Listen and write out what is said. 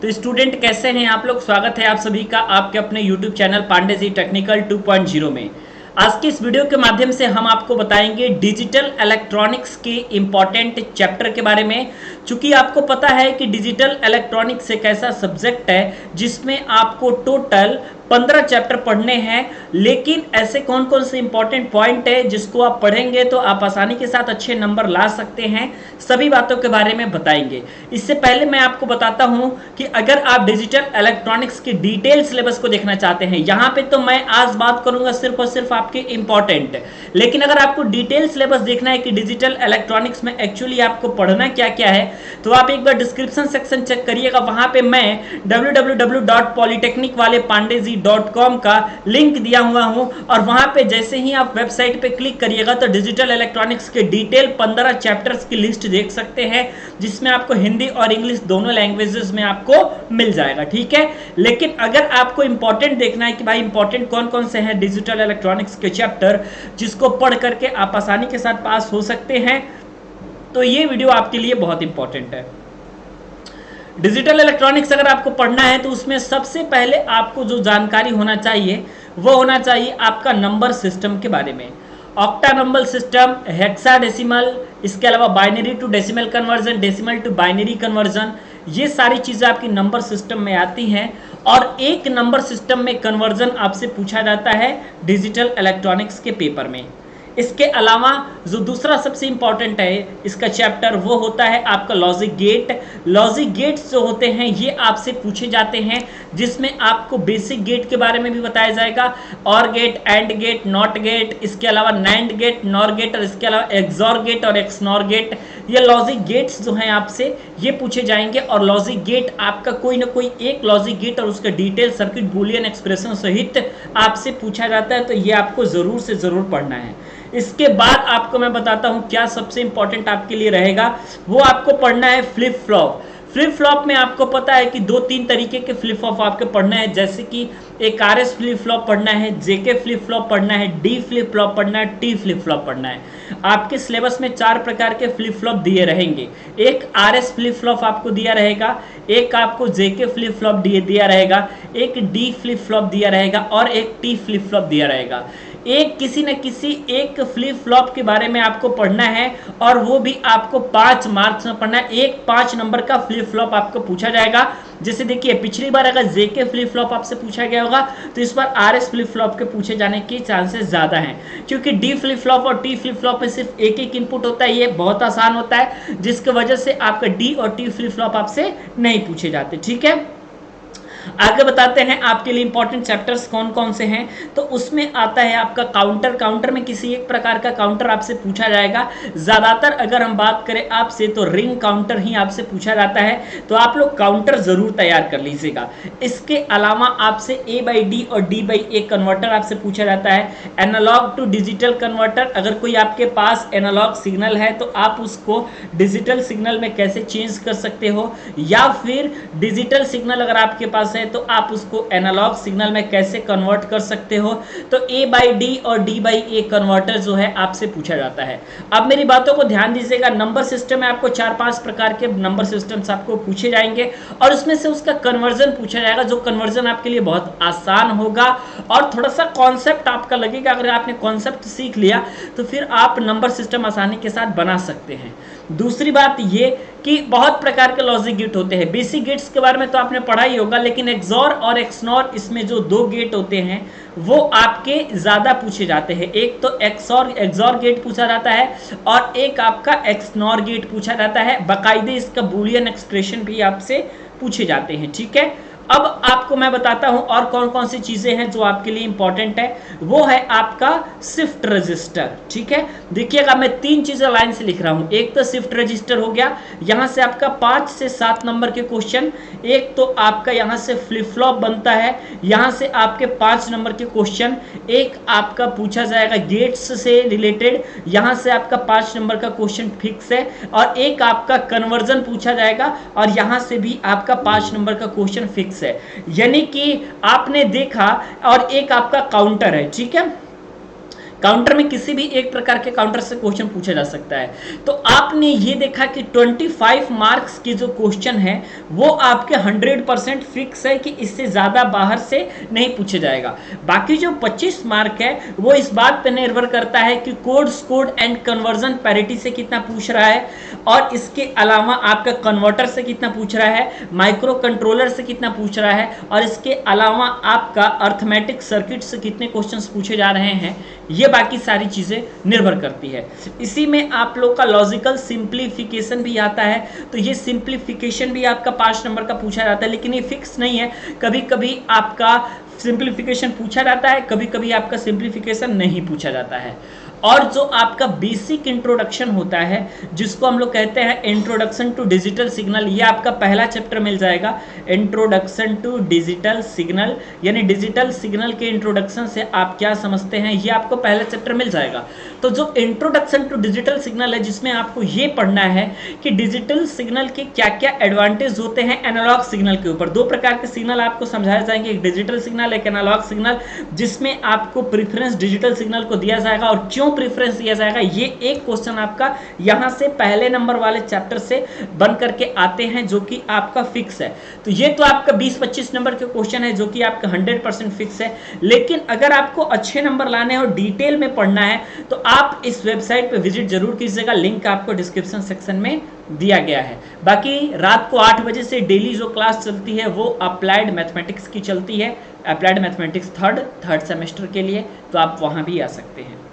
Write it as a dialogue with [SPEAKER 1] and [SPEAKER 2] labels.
[SPEAKER 1] तो स्टूडेंट कैसे हैं आप लोग। स्वागत है आप सभी का आपके अपने YouTube channel Pandey ji technical 2.0 में। आज की इस वीडियो के माध्यम से हम आपको बताएंगे डिजिटल इलेक्ट्रॉनिक्स के इंपॉर्टेंट चैप्टर के बारे में। चूंकि आपको पता है कि डिजिटल इलेक्ट्रॉनिक्स एक ऐसा सब्जेक्ट है जिसमें आपको टोटल 15 चैप्टर पढ़ने हैं, लेकिन ऐसे कौन कौन से इंपॉर्टेंट पॉइंट है जिसको आप पढ़ेंगे तो आप आसानी के साथ अच्छे नंबर ला सकते हैं, सभी बातों के बारे में बताएंगे। इससे पहले मैं आपको बताता हूं कि अगर आप डिजिटल इलेक्ट्रॉनिक्स के डिटेल सिलेबस को देखना चाहते हैं, यहां पे तो मैं आज बात करूंगा सिर्फ और सिर्फ आपके इंपॉर्टेंट, लेकिन अगर आपको डिटेल सिलेबस देखना है कि डिजिटल इलेक्ट्रॉनिक्स में एक्चुअली आपको पढ़ना क्या क्या है, तो आप एक बार डिस्क्रिप्शन सेक्शन चेक करिएगा। वहां पे मैं www.polytechnicwale-pandey.com का लिंक दिया हुआ हूं, और वहां पे जैसे ही आप वेबसाइट पे क्लिक करिएगा तो डिजिटल इलेक्ट्रॉनिक्स के डिटेल 15 चैप्टर्स की लिस्ट देख सकते हैं, जिसमें आपको हिंदी और इंग्लिश दोनों लैंग्वेजेस में आपको मिल जाएगा। ठीक है, लेकिन अगर आपको इंपॉर्टेंट देखना है कि भाई इंपॉर्टेंट कौन कौन से हैं डिजिटल इलेक्ट्रॉनिक्स के चैप्टर जिसको पढ़ करके आप आसानी के साथ पास हो सकते हैं, तो ये वीडियो आपके लिए बहुत इंपॉर्टेंट है। डिजिटल इलेक्ट्रॉनिक्स अगर आपको पढ़ना है तो उसमें सबसे पहले आपको जो जानकारी होना चाहिए वो होना चाहिए आपका नंबर सिस्टम के बारे में। ऑक्टा नंबर सिस्टम, हेक्साडेसिमल, इसके अलावा binary to decimal conversion, decimal to binary conversion, ये सारी चीज़ें आपकी नंबर सिस्टम में आती हैं। और एक नंबर सिस्टम में कन्वर्जन आपसे पूछा जाता है डिजिटल इलेक्ट्रॉनिक्स के पेपर में। इसके अलावा जो दूसरा सबसे इंपॉर्टेंट है इसका चैप्टर वो होता है आपका लॉजिक गेट। लॉजिक गेट्स जो होते हैं ये आपसे पूछे जाते हैं, जिसमें आपको बेसिक गेट के बारे में भी बताया जाएगा, OR gate, AND gate, NOT gate, इसके अलावा नैंड गेट, नॉर गेट, और इसके अलावा एक्सॉर गेट और एक्सनॉर गेट। ये लॉजिक गेट्स जो हैं आपसे ये पूछे जाएंगे, और लॉजिक गेट आपका कोई ना कोई एक लॉजिक गेट और उसका डिटेल सर्किट बूलियन एक्सप्रेशन सहित आपसे पूछा जाता है, तो ये आपको जरूर से जरूर पढ़ना है। इसके बाद आपको मैं बताता हूं क्या सबसे इंपॉर्टेंट आपके लिए रहेगा, वो आपको पढ़ना है फ्लिप फ्लॉप। फ्लिप फ्लॉप में आपको पता है कि 2-3 तरीके के फ्लिप फ्लॉप आपके पढ़ना है, जैसे कि एक आरएस फ्लिप फ्लॉप पढ़ना है, जेके फ्लिप फ्लॉप पढ़ना है, डी फ्लिप फ्लॉप पढ़ना है, टी फ्लिप फ्लॉप पढ़ना है। आपके सिलेबस में 4 प्रकार के फ्लिप फ्लॉप दिए रहेंगे। एक आरएस फ्लिप फ्लॉप आपको दिया रहेगा, एक आपको जेके फ्लिप फ्लॉप दिया रहेगा, एक डी फ्लिप फ्लॉप दिया रहेगा, और एक टी फ्लिप फ्लॉप दिया रहेगा। एक किसी न किसी एक फ्लिप फ्लॉप के बारे में आपको पढ़ना है, और वो भी आपको 5 मार्क्स में पढ़ना है। एक 5 नंबर का फ्लिप फ्लॉप आपको पूछा जाएगा। जैसे देखिए पिछली बार अगर जेके फ्लिप फ्लॉप आपसे पूछा गया होगा तो इस बार आरएस फ्लिप फ्लॉप के पूछे जाने के चांसेस ज्यादा हैं, क्योंकि डी फ्लिप फ्लॉप और टी फ्लिप फ्लॉप में सिर्फ एक एक इनपुट होता है, ये बहुत आसान होता है, जिसकी वजह से आपका डी और टी फ्लिप फ्लॉप आपसे नहीं पूछे जाते। ठीक है, आगे बताते हैं आपके लिए इंपॉर्टेंट चैप्टर्स कौन कौन से हैं। तो उसमें आता है आपका काउंटर। काउंटर में किसी एक प्रकार का काउंटर आपसे पूछा जाएगा। ज्यादातर अगर हम बात करें आपसे तो रिंग काउंटर ही आपसे पूछा जाता है, तो आप लोग काउंटर जरूर तैयार कर लीजिएगा। इसके अलावा आपसे ए बाई डी और डी बाई ए कन्वर्टर आपसे पूछा जाता है। एनालॉग टू डिजिटल कन्वर्टर, अगर कोई आपके पास एनालॉग सिग्नल है तो आप उसको डिजिटल सिग्नल में कैसे चेंज कर सकते हो, या फिर डिजिटल सिग्नल अगर आपके पास तो आप उसको एनालॉग सिग्नल में कैसे कन्वर्ट कर सकते हो। तो ए बाई डी और डी बाई ए कन्वर्टर जो है आपसे पूछा जाता है। अब मेरी बातों को ध्यान दीजिएगा, नंबर सिस्टम में आपको 4-5 प्रकार के नंबर सिस्टम्स आपको पूछे जाएंगे, और उसमें से उसका कन्वर्जन पूछा जाएगा, जो कन्वर्जन आपके लिए बहुत आसान होगा और थोड़ा सा कॉन्सेप्ट आपका लगेगा। अगर आपने कॉन्सेप्ट सीख लिया तो फिर आप नंबर सिस्टम आसानी के साथ बना सकते हैं। दूसरी बात ये कि बहुत प्रकार के लॉजिक गेट होते हैं। बेसिक गेट्स के बारे में तो आपने पढ़ा ही होगा, लेकिन एक्सॉर और एक्सनॉर, इसमें जो 2 गेट होते हैं वो आपके ज्यादा पूछे जाते हैं। एक तो एक्सॉर गेट पूछा जाता है, और एक आपका एक्सनॉर गेट पूछा जाता है। बाकायदे इसका बूलियन एक्सप्रेशन भी आपसे पूछे जाते हैं। ठीक है, अब आपको मैं बताता हूं और कौन कौन सी चीजें हैं जो आपके लिए इंपॉर्टेंट है। वो है आपका शिफ्ट रजिस्टर। ठीक है, देखिएगा मैं 3 चीजें लाइन से लिख रहा हूं। एक तो शिफ्ट रजिस्टर हो गया, यहां से आपका 5 से 7 नंबर के क्वेश्चन। एक तो आपका यहां से फ्लिप फ्लॉप बनता है, यहां से आपके 5 नंबर के क्वेश्चन। एक आपका पूछा जाएगा गेट्स से रिलेटेड, यहां से आपका 5 नंबर का क्वेश्चन फिक्स है। और एक आपका कन्वर्जन पूछा जाएगा, और यहां से भी आपका 5 नंबर का क्वेश्चन फिक्स है। यानी कि आपने देखा, और एक आपका काउंटर है। ठीक है, काउंटर में किसी भी एक प्रकार के काउंटर से क्वेश्चन पूछा जा सकता है। तो आपने ये देखा कि 25 मार्क्स की जो क्वेश्चन है वो आपके 100% फिक्स है कि इससे ज्यादा बाहर से नहीं पूछा जाएगा। बाकी जो 25 मार्क है वो इस बात पर निर्भर करता है कि कोड एंड कन्वर्जन पैरिटी से कितना पूछ रहा है, और इसके अलावा आपका कन्वर्टर से कितना पूछ रहा है, माइक्रो कंट्रोलर से कितना पूछ रहा है, और इसके अलावा आपका अर्थमेटिक सर्किट से कितने क्वेश्चंस पूछे जा रहे हैं, ये बाकी सारी चीजें निर्भर करती है। इसी में आप लोग का लॉजिकल सिंप्लीफिकेशन भी आता है, तो ये सिंप्लीफिकेशन भी आपका 5 नंबर का पूछा जाता है, लेकिन ये फिक्स नहीं है। कभी कभी आपका सिंप्लीफिकेशन पूछा जाता है, कभी कभी आपका सिंप्लीफिकेशन नहीं पूछा जाता है। और जो आपका बेसिक इंट्रोडक्शन होता है, जिसको हम लोग कहते हैं इंट्रोडक्शन टू डिजिटल सिग्नल, ये आपका पहला चैप्टर मिल जाएगा। इंट्रोडक्शन टू डिजिटल सिग्नल, यानी डिजिटल सिग्नल के इंट्रोडक्शन से आप क्या समझते हैं, ये आपको पहला चैप्टर मिल जाएगा। तो जो इंट्रोडक्शन टू डिजिटल सिग्नल है, जिसमें आपको ये पढ़ना है कि डिजिटल सिग्नल के क्या क्या एडवांटेज होते हैं एनालॉग सिग्नल के ऊपर। 2 प्रकार के सिग्नल आपको समझाए जाएंगे, एक डिजिटल सिग्नल, एक एनालॉग सिग्नल, जिसमें आपको प्रेफरेंस डिजिटल सिग्नल को दिया जाएगा। और क्यों प्रेफरेंस दिया जाएगा, ये एक क्वेश्चन आपका यहां से पहले नंबर वाले चैप्टर से बन करके आते हैं, जो कि आपका फिक्स है। तो ये तो आपका 20-25 नंबर के क्वेश्चन है, जो कि आपका 100% फिक्स है। लेकिन अगर आपको अच्छे नंबर लाने हैं और डिटेल में पढ़ना है, तो आप इस वेबसाइट पे विजिट जरूर कीजिएगा, लिंक आपको डिस्क्रिप्शन सेक्शन में दिया गया है। बाकी रात को 8 बजे से डेली जो क्लास चलती है वो अप्लाइड मैथमेटिक्स की चलती है, अप्लाइड मैथमेटिक्स थर्ड सेमेस्टर के लिए, तो आप वहां भी आ सकते हैं।